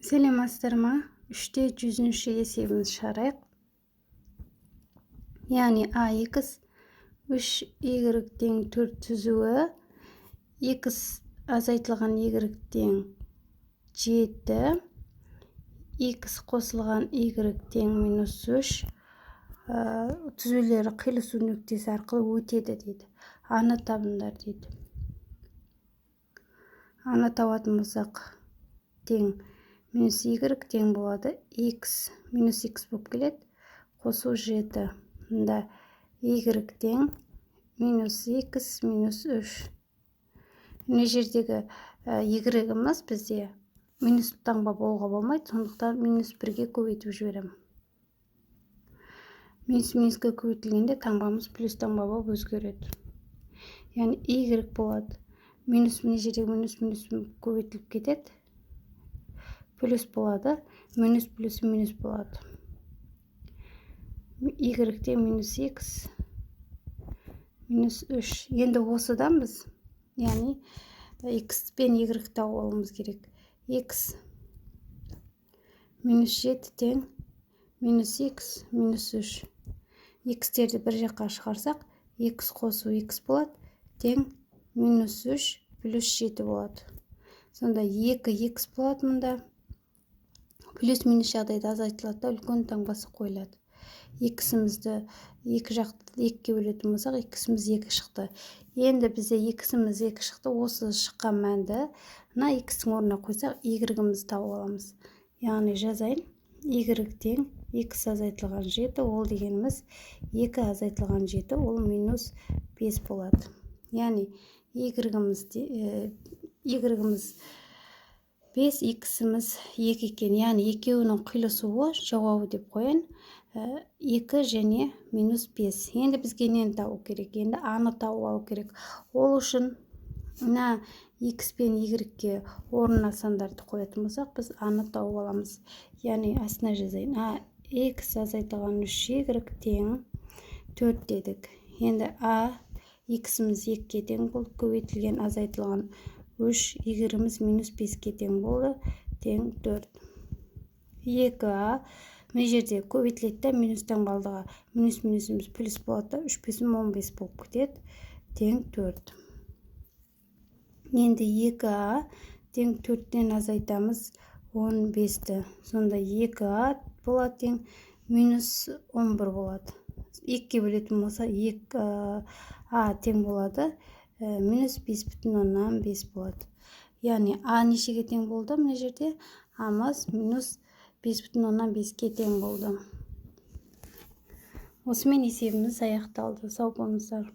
Саламатсыздар ма? 3-те 100-ші есебіміз шығарайық. Яғни ax 3y тең 4 түзуі x азайтылған y тең 7, x қосылған y тең -3 түзулері қиылысу нүктесі арқылы өтеді дейді. Аны табыңдар дейді. Аны табатын болсақ тең -y тең болады. X -x болып келеді. Қосу 7. Мұнда y тең -x -3. Мына жердегі y-іміз бізде минус таңба болуға болмайды. Сондықтан -1-ге көбейтіп жіберемін. Минус-минусқа көбейтілгенде таңбамыз плюс таңба болып өзгереді. Яғни y болады. Минус мына жердегі минус көбейтіліп кетеді. Плюс болады. Минус плюс минус болады. Y тең -x -3. Енді осыдан біз, яғни x пен y тауып керек. X -7 тең -x -3. X-терді бір жаққа шығарсақ, x қосу x болады. Тең -3 плюс 7 болады. Сонда 2x болады мұнда. Плюс-минус жағдайда азайтылады да үлкен таңбасы қойылады. X-імізді екі жақты 2-ге бөлетін болсақ, x-іміз 2 шықты. Енді бізде x-іміз 2 шықты. Осы шыққан мәнді мына x-тің орнына қойсақ, y-імізді тауып аламыз. Яғни жазайын. Y тең x азайтылған 7, ол дегеніміз 2 азайтылған 7, ол -5 болады. Яғни y-іміз 5, x-іміз 2 екен. Яғни екеуінің қиылысуы жауабы деп қояйын. 2 және -5. Енді бізге нені табу керек? Енді аны тауып алу керек. Ол үшін мына x пен y-ге орнына сандарды қоятын болсақ, біз аны тауып аламыз. Яғни астына жазайын. X азайтылған 3y тең 4 дедік. Енді x-іміз 2-ге тең болды. Көбейтілген азайтылған 3, y-іміз -5-ге тең болды. Тең 4. 2a мына жерде көбейтіледі, минус таңбалдыға минус-минусымыз плюс болады. 3-5-15 болып кетеді. Тең 4. Енді 2a тең 4-тен азайтамыз 15-ті. Сонда 2a болады тең -11 болады. 2-ге бөлетін болса 2a тең болады. -5,5 болады. Яғни a нешеге тең болды мына жерде? a-мыз -5,5-ге тең болды. Осымен есебіміз аяқталды. Сау болыңыздар.